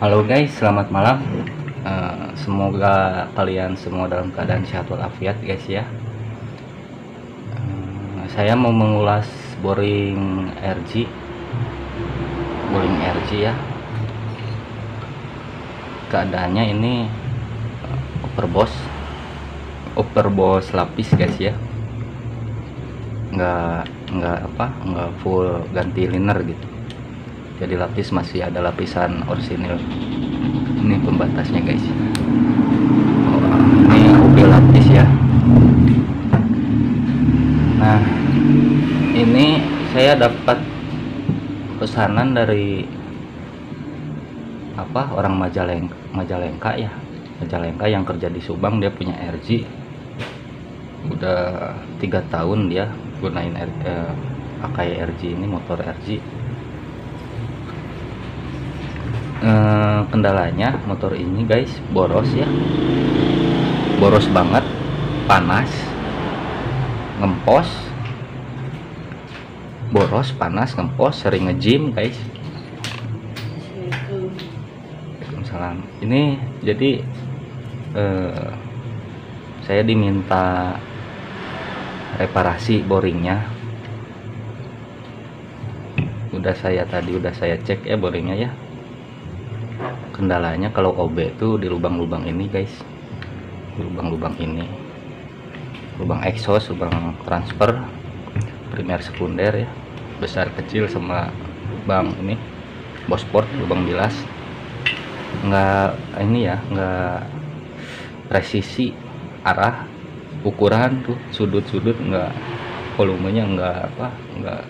Halo guys, selamat malam. Semoga kalian semua dalam keadaan sehat walafiat guys ya. Saya mau mengulas boring RG ya. Keadaannya ini overboss lapis guys ya. Nggak full ganti liner gitu. Jadi lapis masih ada lapisan orsinil. Ini pembatasnya guys. Ini OB lapis ya. Nah, ini saya dapat pesanan dari orang Majalengka ya. Majalengka yang kerja di Subang, dia punya RG. Udah 3 tahun dia gunain pakai RG ini, motor RG. Kendalanya motor ini guys boros ya, boros banget, panas, ngempos, sering nge-gym guys. Waalaikumsalam. Ini jadi saya diminta reparasi boringnya. Udah saya cek ya boringnya ya. Kendalanya kalau OB itu di lubang-lubang ini guys, di lubang-lubang ini, lubang exhaust, lubang transfer, primer sekunder ya, besar kecil, sama lubang ini bosport, lubang bilas. Nggak presisi arah, ukuran tuh sudut-sudut, nggak, volumenya nggak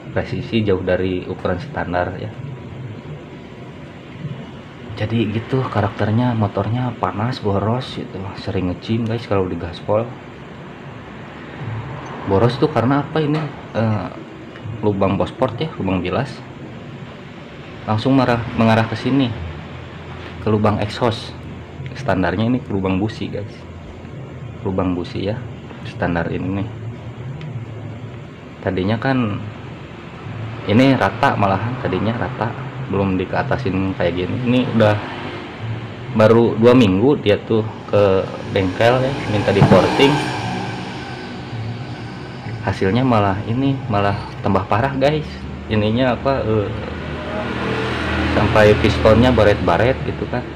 presisi, jauh dari ukuran standar ya. Jadi gitu karakternya, motornya panas, boros gitu, sering nge-gym guys kalau di gaspol. Boros tuh karena apa ini, lubang bosport ya, lubang bilas langsung mengarah ke sini, ke lubang exhaust. Standarnya ini ke lubang busi guys, lubang busi ya, standar ini nih. Tadinya kan ini rata, malahan tadinya rata, belum dikeatasin kayak gini. Ini udah baru 2 minggu dia tuh ke bengkel ya, minta di porting. Hasilnya malah tambah parah guys. Ininya sampai pistonnya baret-baret gitu kan.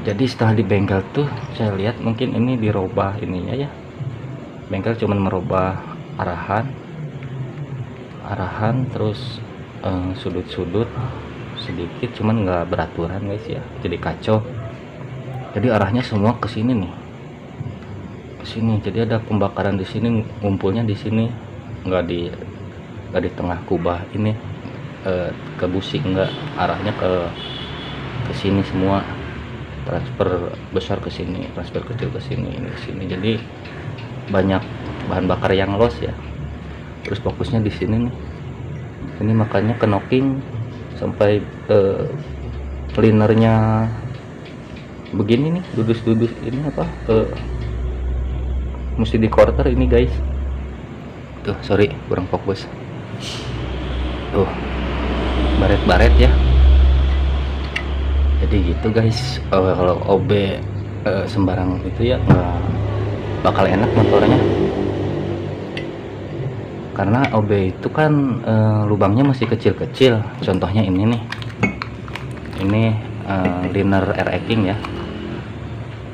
Jadi setelah di bengkel tuh saya lihat mungkin ini dirubah ininya ya. Bengkel cuman merubah arahan terus sudut-sudut sedikit, cuman nggak beraturan guys ya, jadi kacau. Jadi arahnya semua ke sini nih, ke sini. Jadi ada pembakaran di sini, ngumpulnya di sini, nggak di tengah kubah ini, ke busi, nggak, arahnya ke sini semua. Transfer besar ke sini, transfer kecil ke sini, ini ke sini. Jadi banyak bahan bakar yang loss ya. Terus fokusnya di sini nih. Ini makanya knocking sampai linernya begini nih, dudus ini mesti di quarter ini guys. Tuh sorry kurang fokus, tuh baret ya. Jadi gitu guys. Kalau OB sembarang itu ya nggak bakal enak motornya, karena OB itu kan lubangnya masih kecil-kecil. Contohnya ini nih, ini liner air eking ya,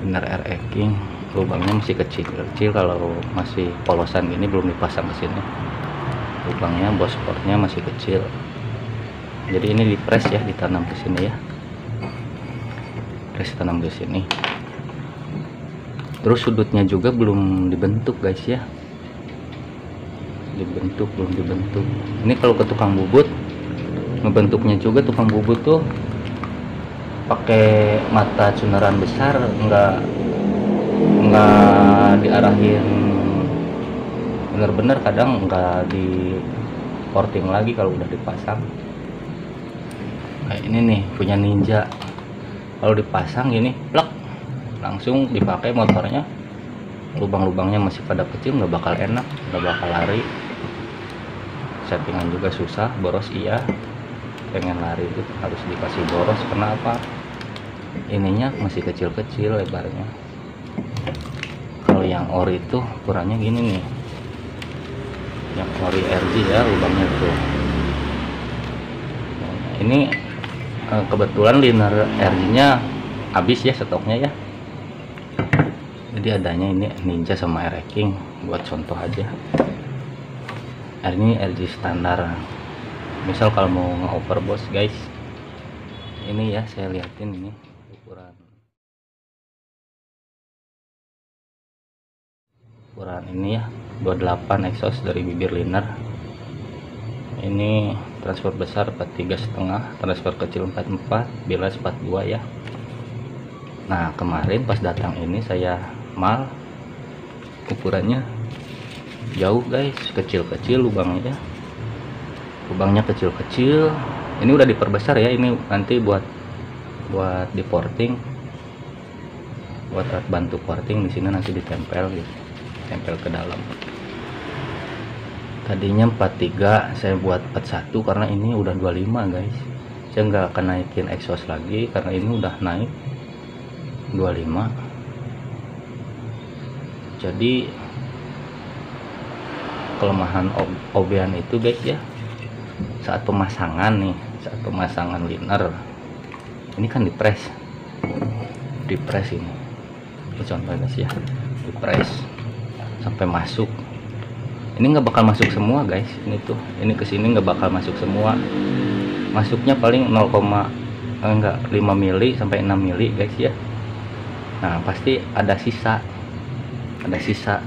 liner air eking, lubangnya masih kecil-kecil. Kalau masih polosan gini, belum dipasang ke sini, lubangnya bosportnya masih kecil. Jadi ini dipres ya, ditanam ke sini ya, pres tanam ke sini. Terus sudutnya juga belum dibentuk guys ya, belum dibentuk. Ini kalau ke tukang bubut ngebentuknya juga, tukang bubut tuh pakai mata cuneran besar, nggak diarahin bener-bener, kadang nggak di porting lagi kalau udah dipasang. Kayak ini nih punya Ninja, kalau dipasang gini plek langsung dipakai motornya, lubang-lubangnya masih pada kecil, nggak bakal enak, nggak bakal lari. Settingan juga susah, boros iya. pengen lari itu harus dikasih boros. Kenapa? Ininya masih kecil-kecil lebarnya. Kalau yang ori itu ukurannya gini nih, yang ori RG ya, lubangnya tuh. Ini kebetulan liner RG nya habis ya stoknya ya, jadi adanya ini Ninja sama Air King buat contoh aja. Ini RG standar. Misal kalau mau nge-overboss guys, ini ya saya liatin ini ukuran ini ya, 28 exhaust dari bibir liner. Ini transfer besar 43,5, transfer kecil 44, bilas 42 ya. Nah kemarin pas datang ini saya mal, ukurannya jauh guys, kecil-kecil lubangnya, lubangnya kecil-kecil. Ini udah diperbesar ya, ini nanti buat di porting, buat alat bantu porting. Di sini nanti ditempel gitu, tempel ke dalam. Tadinya 43, saya buat 41 karena ini udah 25 guys. Saya nggak akan naikin exhaust lagi karena ini udah naik 25. Jadi kelemahan obean itu guys ya, saat pemasangan nih, saat pemasangan liner ini kan dipres ini contoh guys ya, dipres sampai masuk. Ini nggak bakal masuk semua guys, ini tuh, ini kesini nggak bakal masuk semua, masuknya paling 5 mili sampai 6 mili guys ya. Nah pasti ada sisa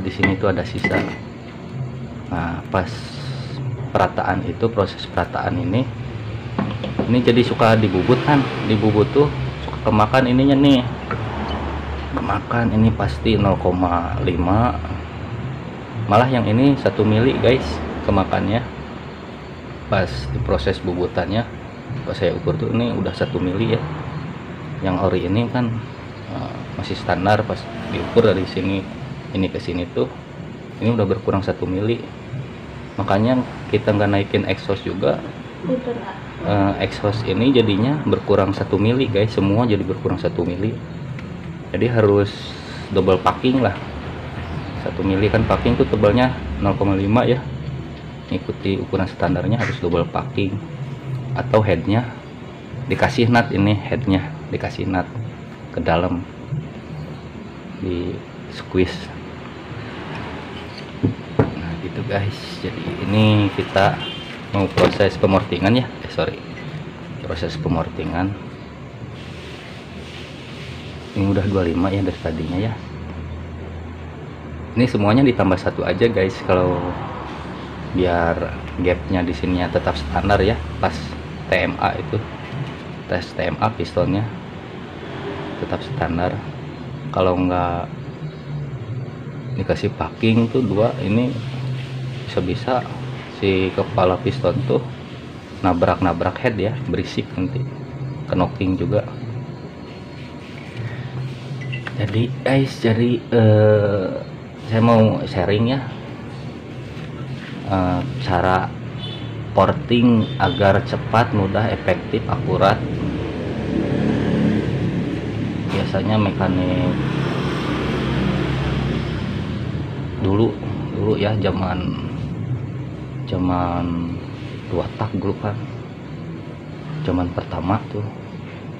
di sini tuh, ada sisa. Nah pas perataan itu, proses perataan ini jadi suka dibubut kan, dibubut tuh suka kemakan ininya nih, kemakan ini pasti 0,5, malah yang ini 1 mili guys kemakannya. Pas diproses bubutannya, pas saya ukur tuh ini udah 1 mili ya. Yang ori ini kan masih standar, pas diukur dari sini ini ke sini tuh ini udah berkurang 1 mili. Makanya kita nggak naikin exhaust juga, exhaust ini jadinya berkurang 1 mili guys, semua jadi berkurang 1 mili. Jadi harus double packing lah. 1 mili kan packing tuh tebalnya 0,5 ya, ikuti ukuran standarnya harus double packing. Atau headnya dikasih nut, ini headnya dikasih nut ke dalam, di squeeze. Nah gitu guys. Jadi ini kita mau proses pemortingan ya, proses pemortingan. Ini udah 25 ya dari tadinya ya. Ini semuanya ditambah 1 aja guys, kalau biar gapnya di sininya tetap standar ya. Pas TMA itu, tes TMA pistonnya tetap standar. Kalau nggak dikasih packing tuh 2, ini bisa-bisa si kepala piston tuh nabrak head ya, berisik nanti, knocking juga. Jadi guys, saya mau sharing ya cara porting agar cepat, mudah, efektif, akurat. Biasanya mekanik dulu ya, zaman 2 tak dulu kan, zaman pertama tuh,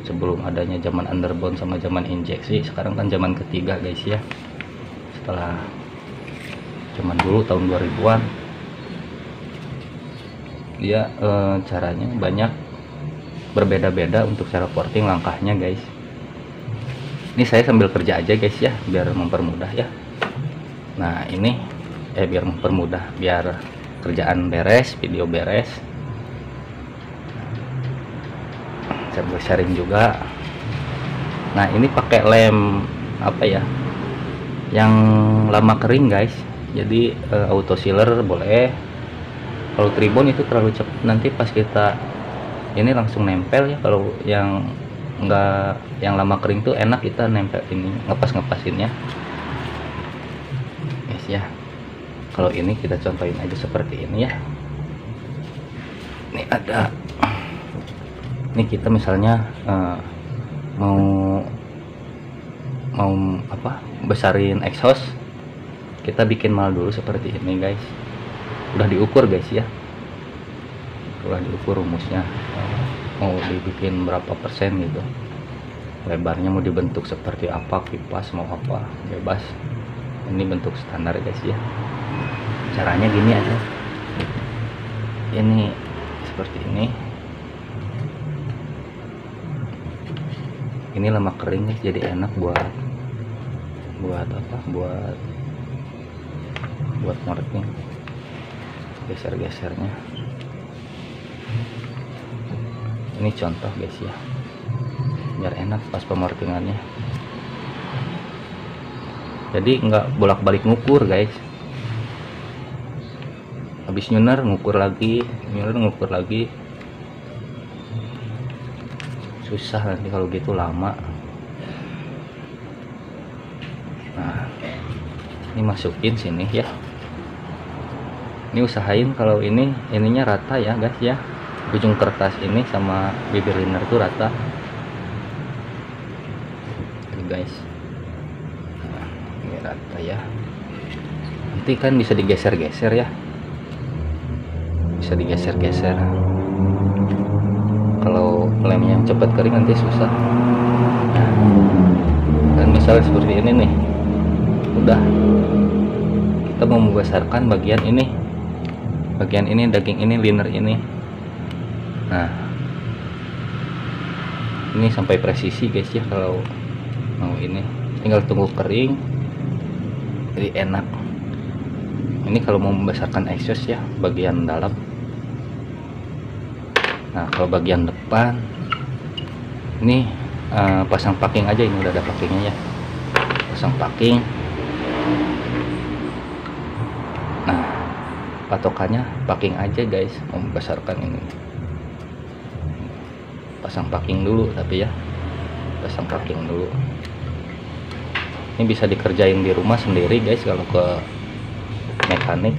sebelum adanya zaman underbone sama zaman injeksi. Sekarang kan zaman ketiga guys ya, setelah zaman dulu tahun 2000-an dia caranya banyak berbeda-beda untuk cara porting langkahnya guys. Ini saya sambil kerja aja guys ya, biar mempermudah ya. Nah ini biar mempermudah, biar kerjaan beres, video beres, sambil sharing juga. Nah ini pakai lem apa ya, yang lama kering guys. Jadi auto sealer boleh. Kalau tribon itu terlalu cepat, nanti pas kita ini langsung nempel ya. Kalau yang enggak, yang lama kering tuh enak kita nempel ini, ngepasinnya guys ya. Kalau ini kita contohin aja seperti ini ya. Ini ada Ini kita misalnya mau apa, besarin exhaust, kita bikin mal dulu seperti ini guys. Udah diukur guys ya, udah diukur rumusnya, mau dibikin berapa persen gitu, lebarnya mau dibentuk seperti apa, kipas mau apa, bebas. Ini bentuk standar guys ya. Caranya gini aja, ini seperti ini lemak kering guys, jadi enak buat apa, buat ngoreknya, geser-gesernya. Ini contoh guys ya, biar enak pas pemortingannya. Jadi nggak bolak-balik ngukur guys, habis nyuner ngukur lagi, susah nanti kalau gitu, lama. Nah, ini masukin sini ya. Ini usahain kalau ininya rata ya guys ya, ujung kertas ini sama bibir liner tuh rata. Tuh guys, nah, ini rata ya. Nanti kan bisa digeser-geser ya, bisa digeser-geser. Kalau lemnya yang cepat kering nanti susah. Nah, dan misalnya seperti ini nih, udah kita mau membesarkan bagian ini, daging ini, liner ini. Nah, ini sampai presisi guys ya. Kalau mau ini tinggal tunggu kering, jadi enak. Ini kalau mau membesarkan exhaust ya, bagian dalam. Nah, kalau bagian depan ini pasang packing aja. Ini udah ada packingnya ya, pasang packing. Nah, patokannya packing aja guys, mau membesarkan ini. Pasang packing dulu, tapi ya pasang packing dulu. Ini bisa dikerjain di rumah sendiri guys. Kalau ke mekanik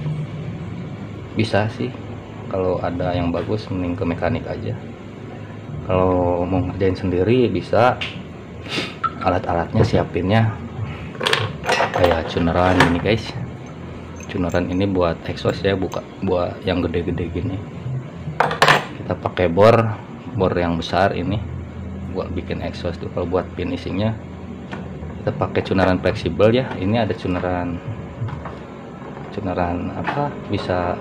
bisa sih, kalau ada yang bagus mending ke mekanik aja. Kalau mau ngerjain sendiri bisa, alat-alatnya siapinnya kayak cuneran ini guys. Cuneran ini buat exhaust ya, buat yang gede-gede gini. Kita pakai bor yang besar ini buat bikin exhaust tuh. Kalau buat finishingnya kita pakai cuneran fleksibel ya. Ini ada cuneran apa, bisa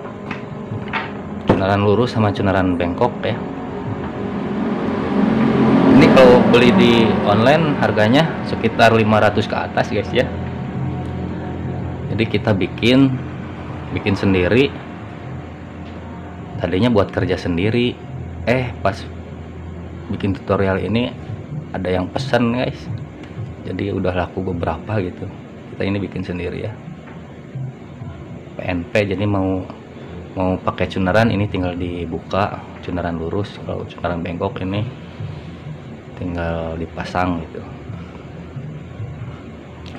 cuneran lurus sama cuneran bengkok ya. Ini kalau beli di online harganya sekitar 500 ke atas guys ya. Jadi kita bikin sendiri, tadinya buat kerja sendiri, pas bikin tutorial ini ada yang pesan guys, jadi udah laku beberapa gitu. Kita ini bikin sendiri ya, PNP. Jadi mau pakai cuneran ini tinggal dibuka, cuneran lurus. Kalau cuneran bengkok ini tinggal dipasang gitu.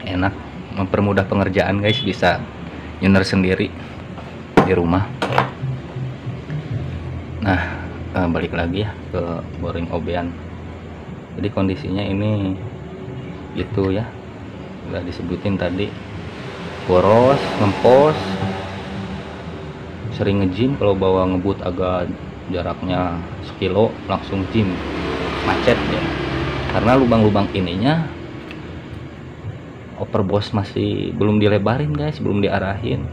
Enak, mempermudah pengerjaan guys, bisa nyuner sendiri di rumah. Nah, balik lagi ya ke boring obean. Jadi kondisinya ini gitu ya, udah disebutin tadi. Boros, ngempos, sering nge-gym. Kalau bawa ngebut agak jaraknya sekilo langsung gym, macet ya, karena lubang-lubang ininya overboss masih belum dilebarin guys, belum diarahin,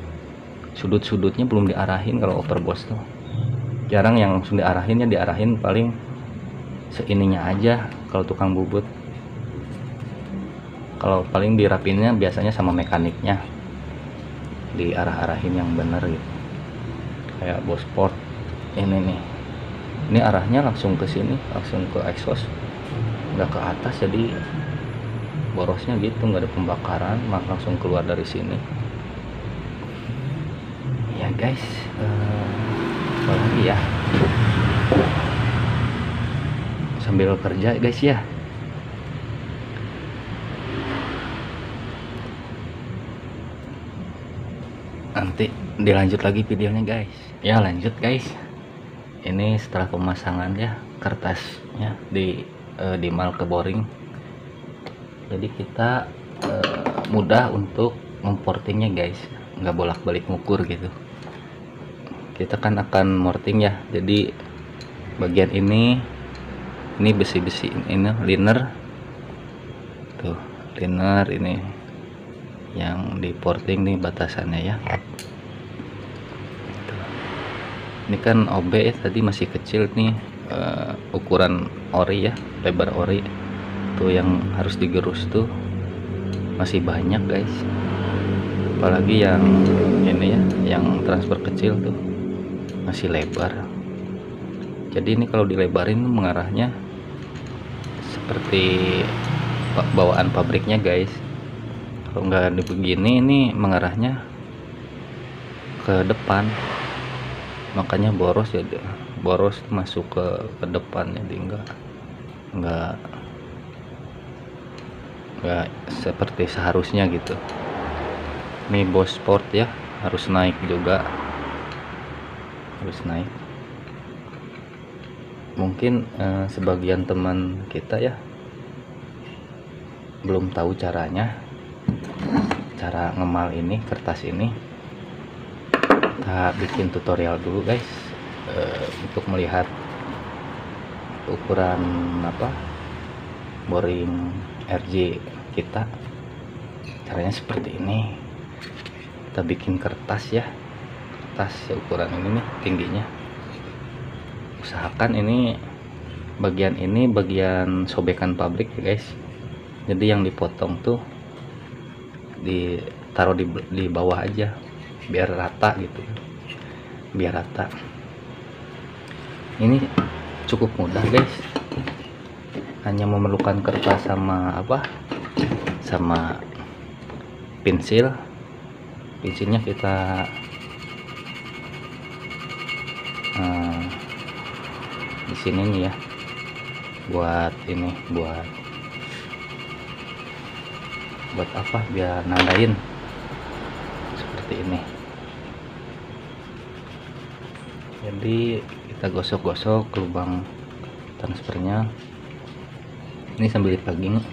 sudut-sudutnya belum diarahin. Kalau overboss tuh jarang yang langsung diarahin ya, diarahin paling seininya aja kalau tukang bubut. Kalau paling dirapinnya biasanya sama mekaniknya, diarah-arahin yang bener gitu. Kayak Bosport ini nih, ini arahnya langsung ke sini, langsung ke exhaust, nggak ke atas, jadi borosnya gitu, nggak ada pembakaran, langsung keluar dari sini ya guys. Apa lagi ya, sambil kerja guys ya. Nanti dilanjut lagi videonya guys ya, lanjut guys ini setelah pemasangan ya kertasnya di mal ke boring, jadi kita mudah untuk memportingnya guys, nggak bolak-balik ngukur gitu. Kita kan akan morting ya, jadi bagian ini besi-besi ini liner tuh, liner ini yang di porting nih batasannya ya. Ini kan OB ya, tadi masih kecil nih, ukuran ori ya, lebar ori tuh yang harus digerus tuh masih banyak guys, apalagi yang ini ya, yang transfer kecil tuh masih lebar. Jadi ini kalau dilebarin mengarahnya seperti bawaan pabriknya guys. Kalau nggak begini, ini mengarahnya ke depan, makanya boros ya, boros masuk ke depan, jadi enggak seperti seharusnya gitu. Ini bos sport ya, harus naik juga, harus naik. Mungkin sebagian teman kita ya belum tahu cara ngemal ini kertas ini. Kita bikin tutorial dulu guys, untuk melihat ukuran boring RJ kita. Caranya seperti ini, kita bikin kertas ya, kertas ya ukuran ini nih tingginya. Usahakan ini bagian sobekan pabrik ya guys, jadi yang dipotong tuh ditaruh di bawah aja biar rata gitu, biar rata. Ini cukup mudah guys, hanya memerlukan kertas sama sama pensilnya kita di sini nih ya, buat apa, biar nandain seperti ini. Jadi kita gosok-gosok lubang transfernya ini sambil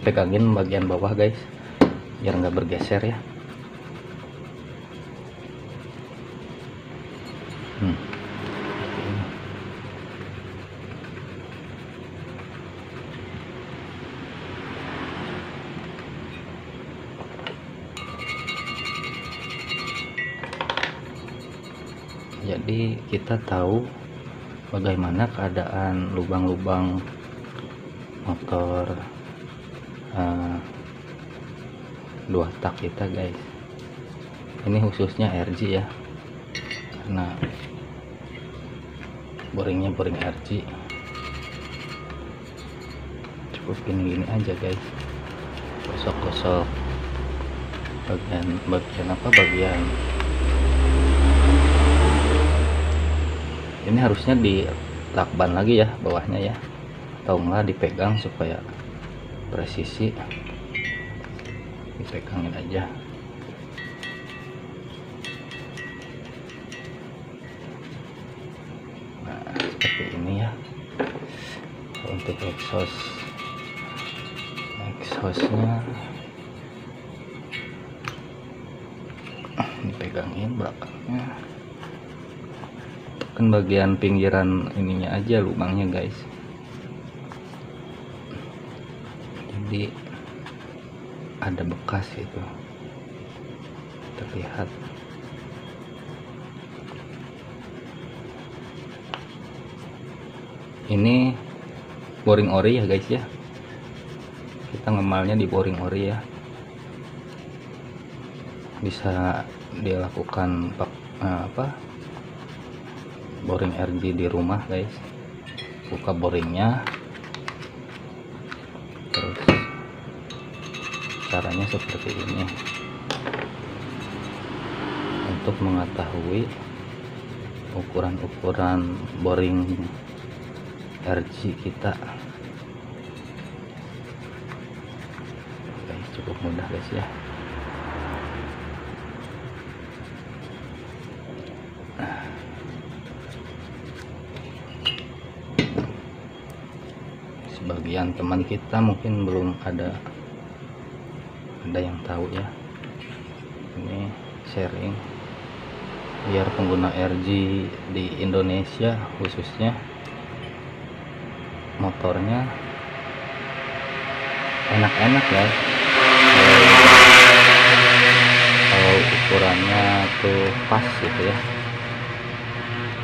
pegangin bagian bawah guys, biar nggak bergeser ya. Jadi kita tahu bagaimana keadaan lubang-lubang motor 2 tak kita guys. Ini khususnya RJ ya, karena boringnya boring RJ. Cukup gini aja guys, gosok-gosok bagian ini harusnya dilakban lagi ya bawahnya ya, atau enggak dipegang supaya presisi, dipegangin aja. Nah seperti ini ya. Untuk exhaustnya dipegangin belakangnya, kan bagian pinggiran ininya aja lubangnya guys, jadi ada bekas itu terlihat. Ini boring ori ya guys ya, kita ngemalnya di boring ori ya. Bisa dilakukan boring RJ di rumah guys. Buka boringnya, terus caranya seperti ini untuk mengetahui ukuran boring RJ kita. Guys, cukup mudah guys ya. sebagian teman kita mungkin belum ada yang tahu ya. Ini sharing biar pengguna RG di Indonesia khususnya motornya enak-enak ya. Kalau ukurannya tuh pas gitu ya,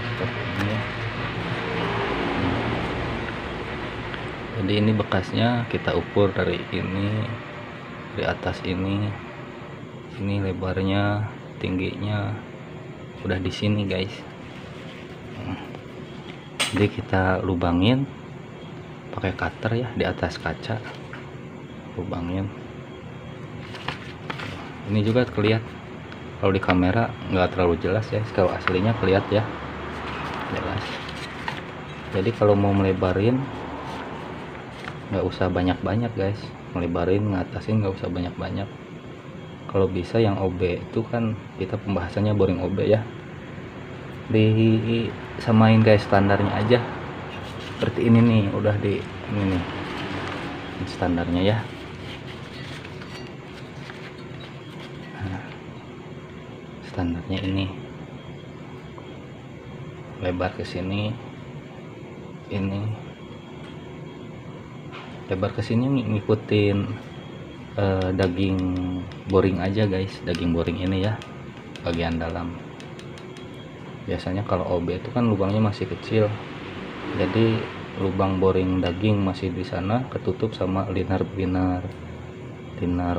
seperti ini ya. Jadi ini bekasnya kita ukur dari ini, dari atas ini lebarnya, tingginya udah di sini guys. Jadi kita lubangin pakai cutter ya di atas kaca, lubangin. Ini juga kelihatan kalau di kamera nggak terlalu jelas ya, kalau aslinya kelihatan ya jelas. Jadi kalau mau melebarin nggak usah banyak-banyak guys, melebarin ngatasin nggak usah banyak-banyak. Kalau bisa yang OB itu kan kita pembahasannya boring OB ya, disamain guys standarnya aja seperti ini nih, udah di ini nih standarnya ya. Nah, standarnya ini lebar ke sini, ini lebar ke sini ngikutin daging boring aja guys, daging boring ini ya bagian dalam. Biasanya kalau OB itu kan lubangnya masih kecil, jadi lubang boring daging masih di sana ketutup sama liner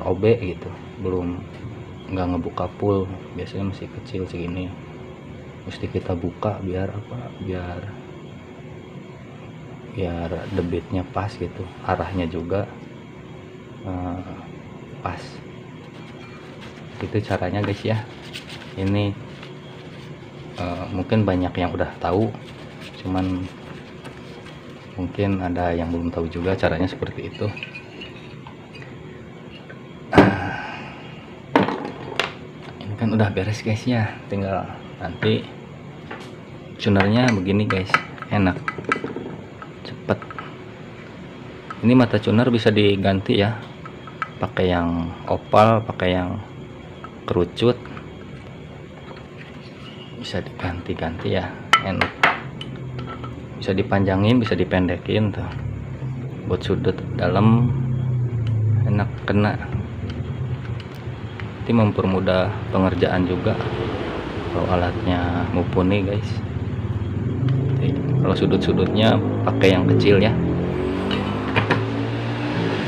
OB gitu, belum nggak ngebuka full, biasanya masih kecil segini, mesti kita buka biar apa, biar debitnya pas gitu, arahnya juga pas. Itu caranya guys ya. Ini mungkin banyak yang udah tahu, cuman mungkin ada yang belum tahu juga caranya seperti itu. Ini kan udah beres guys ya, tinggal nanti tunernya begini guys, enak cepet. Ini mata tuner bisa diganti ya, pakai yang opal, pakai yang kerucut, bisa diganti-ganti ya, enak. Bisa dipanjangin, bisa dipendekin tuh, buat sudut dalam enak kena. Nanti mempermudah pengerjaan juga kalau alatnya mumpuni guys. Jadi, kalau sudut-sudutnya pakai yang kecil ya.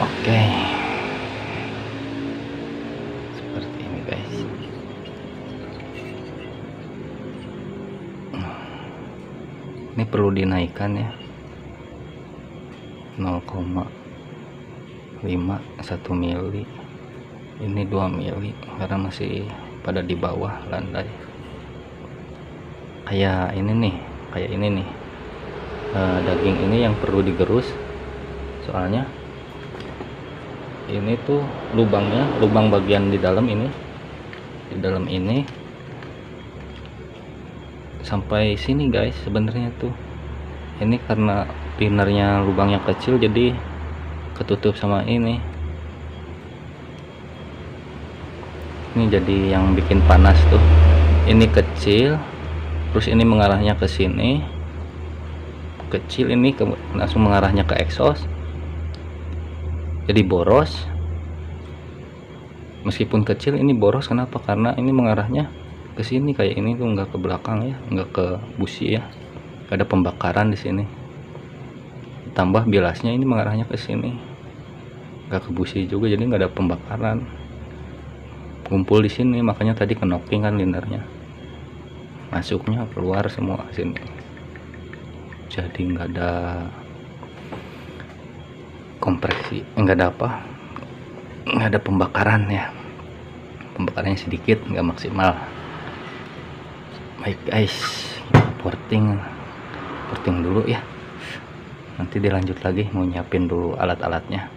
Oke, seperti ini guys. Ini perlu dinaikkan ya, 0,5 1 mili, ini 2 mili karena masih pada di bawah landai. Kayak ini nih, daging ini yang perlu digerus, soalnya ini tuh lubangnya, lubang bagian di dalam ini sampai sini guys. Sebenarnya tuh ini karena linernya lubangnya kecil jadi ketutup sama ini jadi yang bikin panas tuh. Ini kecil, terus ini mengarahnya ke sini, kecil, ini langsung mengarahnya ke exhaust, jadi boros. Meskipun kecil ini boros, kenapa? Karena ini mengarahnya ke sini, kayak ini tuh nggak ke belakang ya, nggak ke busi ya, nggak ada pembakaran di sini. Tambah bilasnya ini mengarahnya ke sini, nggak ke busi juga, jadi nggak ada pembakaran, kumpul di sini. Makanya tadi knocking kan linernya, masuknya keluar semua ke sini, jadi nggak ada kompresi, nggak ada apa, nggak ada pembakaran ya, pembakarannya sedikit, nggak maksimal. Baik guys, porting dulu ya, nanti dilanjut lagi, mau nyiapin dulu alat-alatnya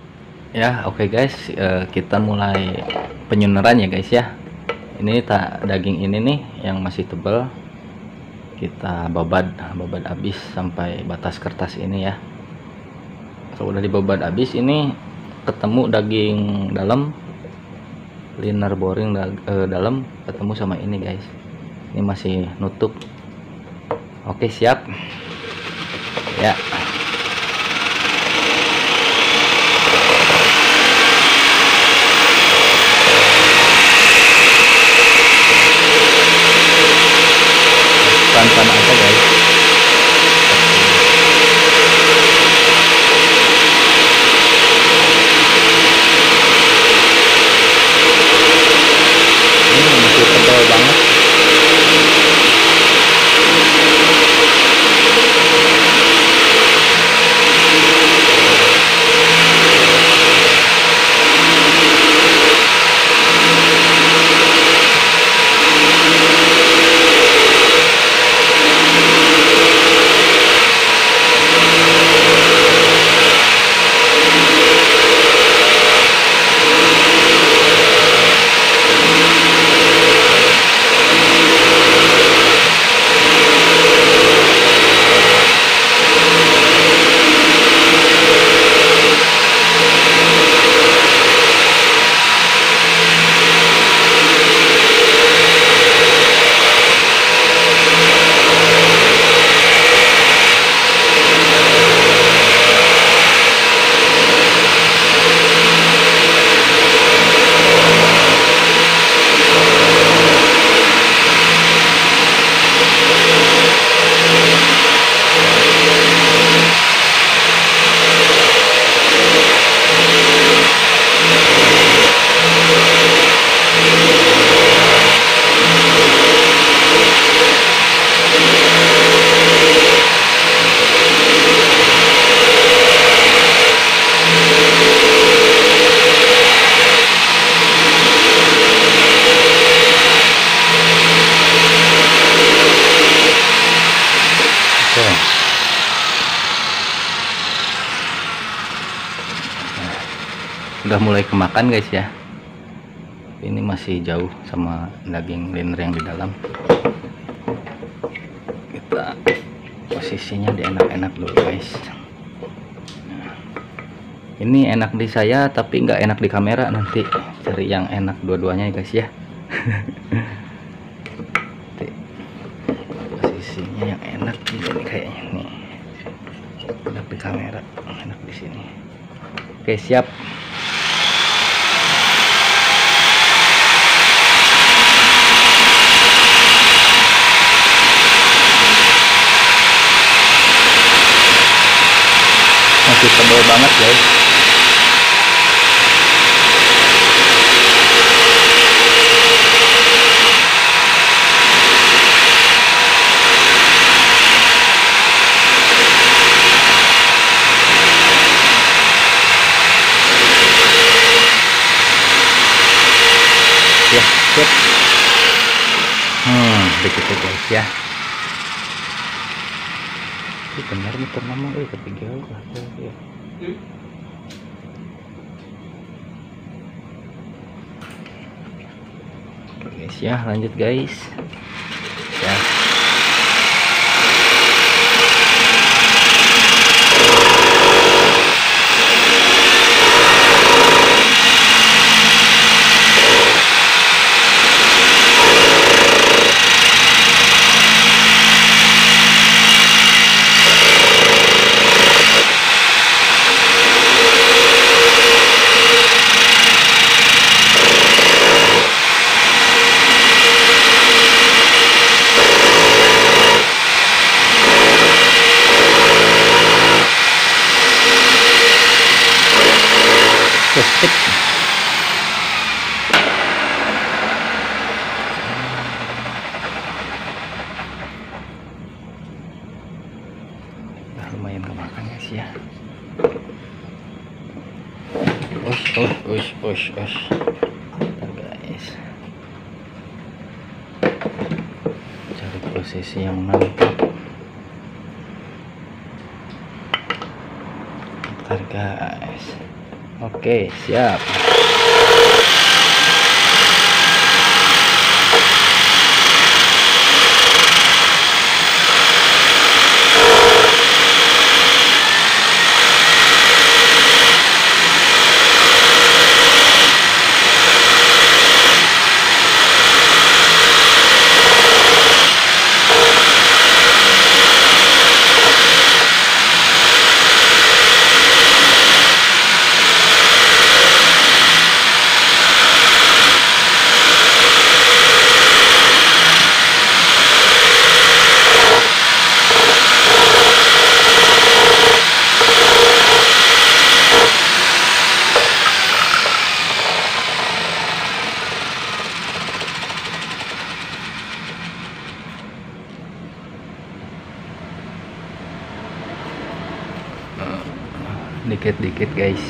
ya. Oke guys, kita mulai penyuneran ya guys ya. Ini daging ini nih yang masih tebal, kita babad habis sampai batas kertas ini ya. Kalau udah dibabat habis, ini ketemu daging dalam, liner boring dalam ketemu sama ini guys. Ini masih nutup. Oke, siap ya. Pelan-pelan aja guys. Ini masih tebal banget. Udah mulai kemakan guys ya. Ini masih jauh sama daging liner yang di dalam. Kita posisinya di enak-enak dulu guys. Ini enak di saya tapi nggak enak di kamera. Nanti cari yang enak dua-duanya guys ya. Posisinya yang enak di sini kayaknya nih. Enak di kamera, enak di sini. Oke, siap. Masih tebal banget guys. Ya, sip. Begitu guys ya. Ini benar muter nama ketiga lah ya. Oke guys ya, lanjut guys ya. Sip. Nah, lumayan kemakan guys ya. Ush. Bentar, guys. Cari posisi yang mantap. Bentar guys. Oke, siap. dikit-dikit guys.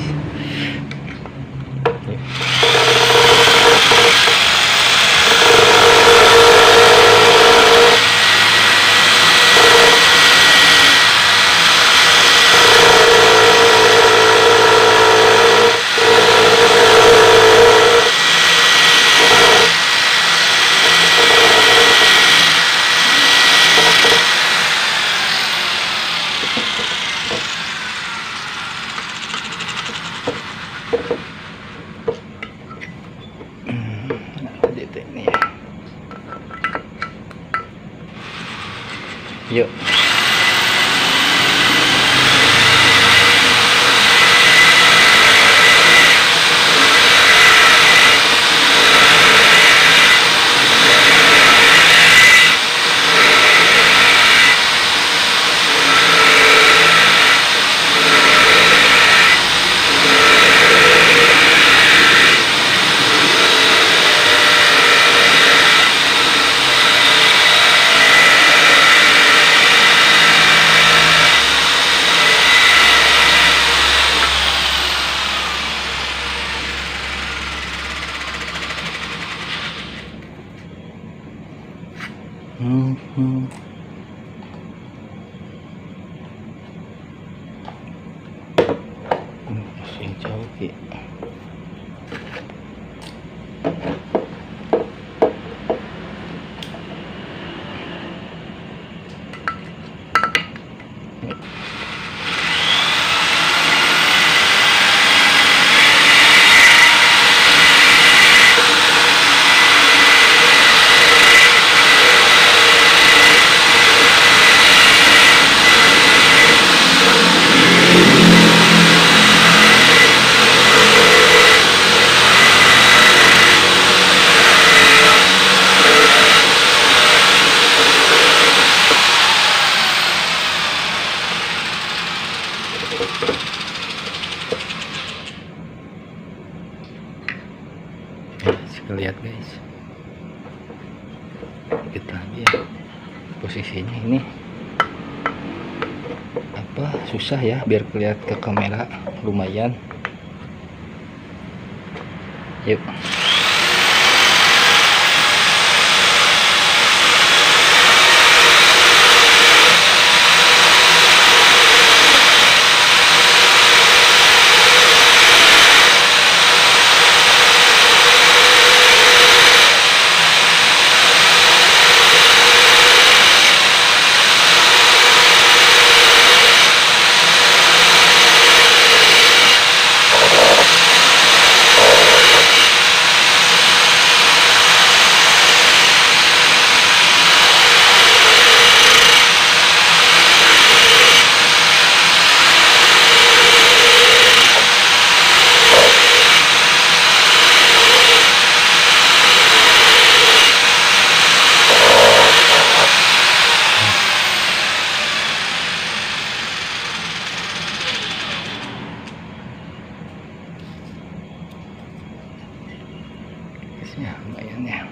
Yuk. Masih jauh ki. Lihat guys, kita lagi ya posisinya ini apa susah ya biar kelihatan ke kamera, lumayan. Yuk. Ya, lumayan ya.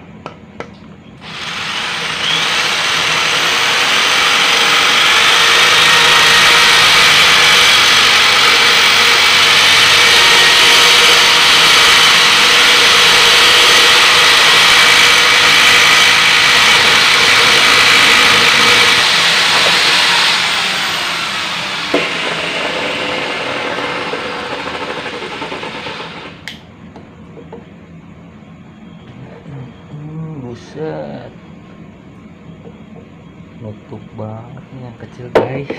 Buset, nutup banget nih yang kecil guys.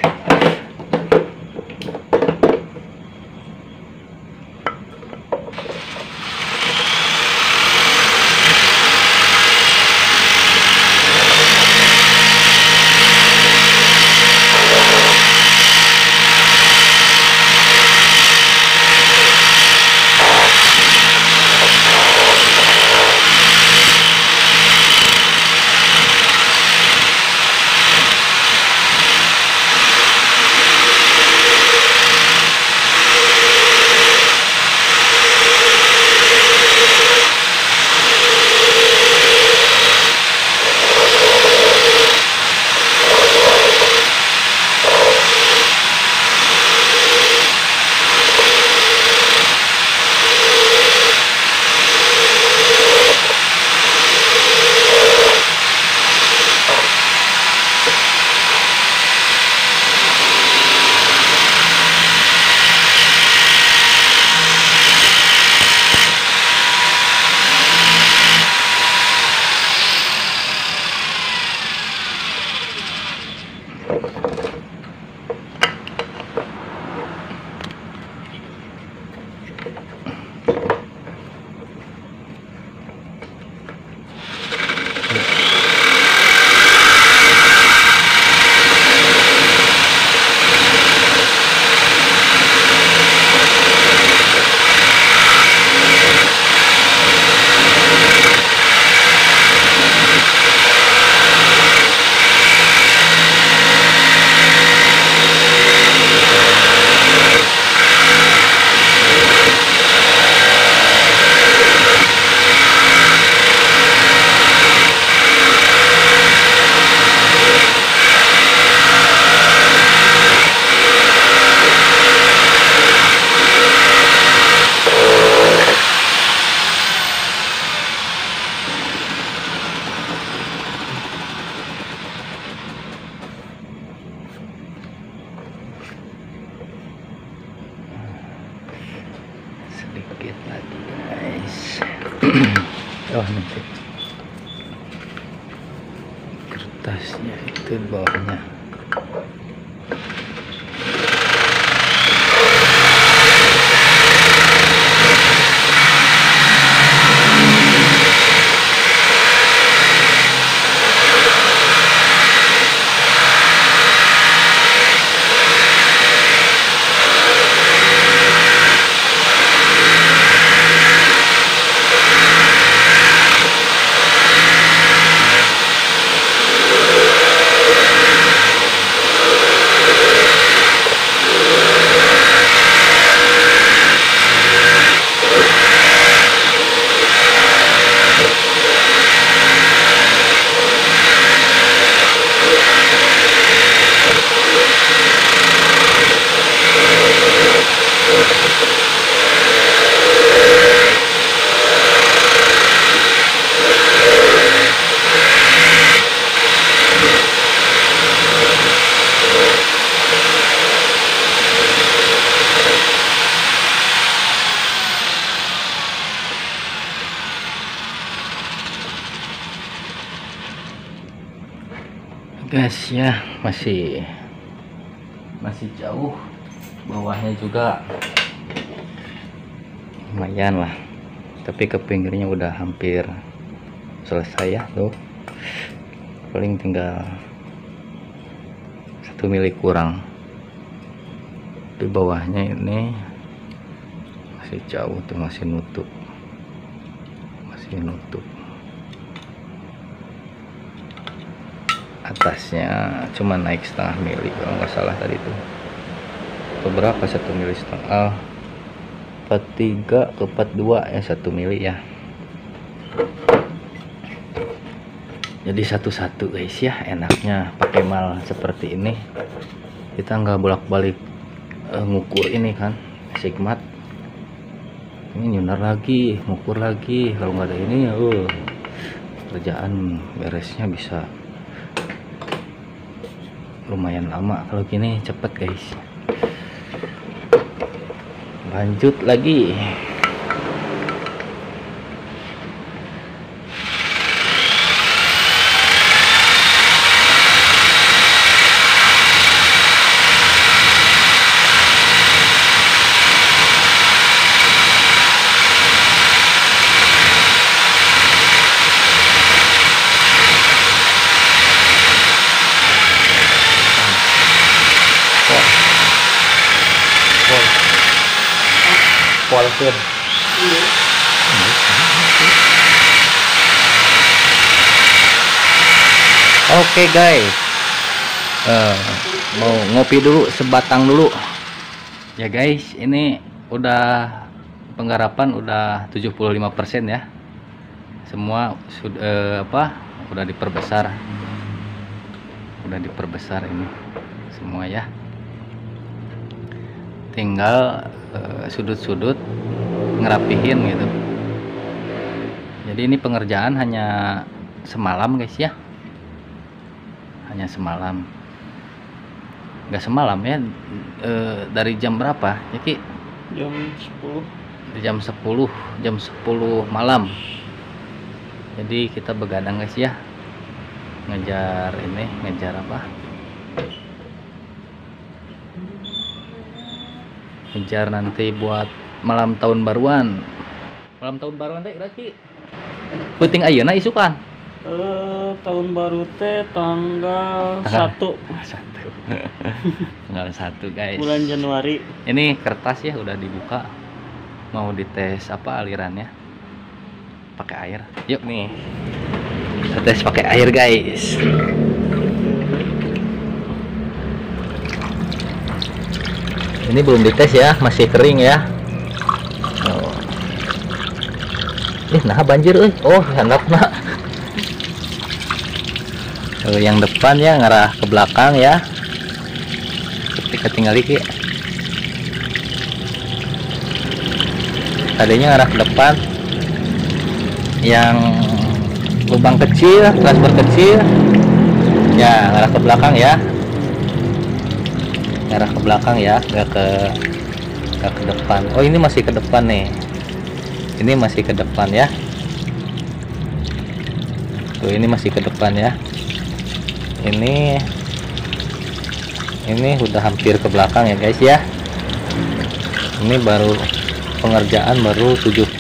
Oh nanti kertasnya itu di bawahnya. Guys ya, masih jauh, bawahnya juga lumayan lah, tapi ke pinggirnya udah hampir selesai ya tuh, paling tinggal 1 mili kurang. Di bawahnya ini masih jauh tuh, masih nutup. Atasnya cuma naik 0,5 mili kalau nggak salah tadi tuh. Berapa 1,5 mili? 43 ke 42 ya, 1 mili ya. Jadi satu-satu guys ya, enaknya pakai mal seperti ini. Kita nggak bolak-balik ngukur ini kan, sigmat. Ini nyunar lagi, ngukur lagi. Kalau nggak ada ini ya, kerjaan beresnya bisa lumayan lama. Kalau gini cepet guys. Lanjut lagi. Polsir. Oke guys, mau ngopi dulu sebatang dulu ya guys. Ini udah penggarapan udah 75% ya, semua sudah udah diperbesar ini semua ya. Tinggal sudut-sudut ngerapihin gitu. Jadi ini pengerjaan hanya semalam guys ya, hanya semalam, nggak semalam ya. Dari jam berapa ya Ki? Jam 10 malam. Jadi kita begadang guys ya, ngejar apa, ngejar nanti buat malam tahun baruan deh berarti penting ayeuna isukan tahun baru teh tanggal 1 tanggal 1 guys, bulan Januari. Ini kertas ya udah dibuka, mau dites apa alirannya pakai air. Yuk nih, kita tes pakai air guys. Ini belum dites ya, masih kering ya. Nah banjir oh handapna. Yang depan ya ngarah ke belakang ya, ketika tinggal Iki tadinya ngarah ke depan, yang lubang kecil transfer kecil ya ngarah ke belakang ya, ngarah ke belakang ya, nggak ke depan. Oh ini masih ke depan nih, ini masih ke depan ya. Tuh ini masih ke depan ya. Ini udah hampir ke belakang ya guys ya. Ini baru pengerjaan baru 75%.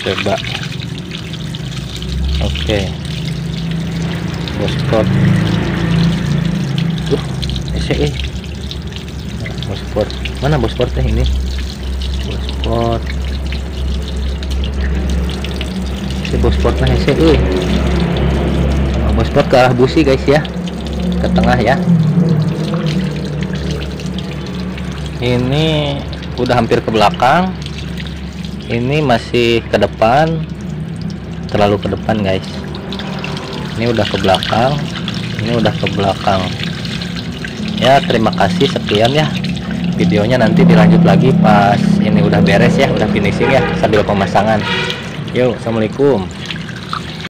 Coba. Oke. Bosport. SE. Bosport. Mana bosportnya ini? Bosport. Si bosportnya SE. Bosport ke arah busi guys ya. Ke tengah ya. Ini udah hampir ke belakang. Ini masih ke depan. Terlalu ke depan guys. Ini udah ke belakang. Ini udah ke belakang. Ya, terima kasih, sekian ya. Videonya nanti dilanjut lagi pas ini udah beres ya, udah finishing ya, sambil pemasangan. Yuk, assalamualaikum.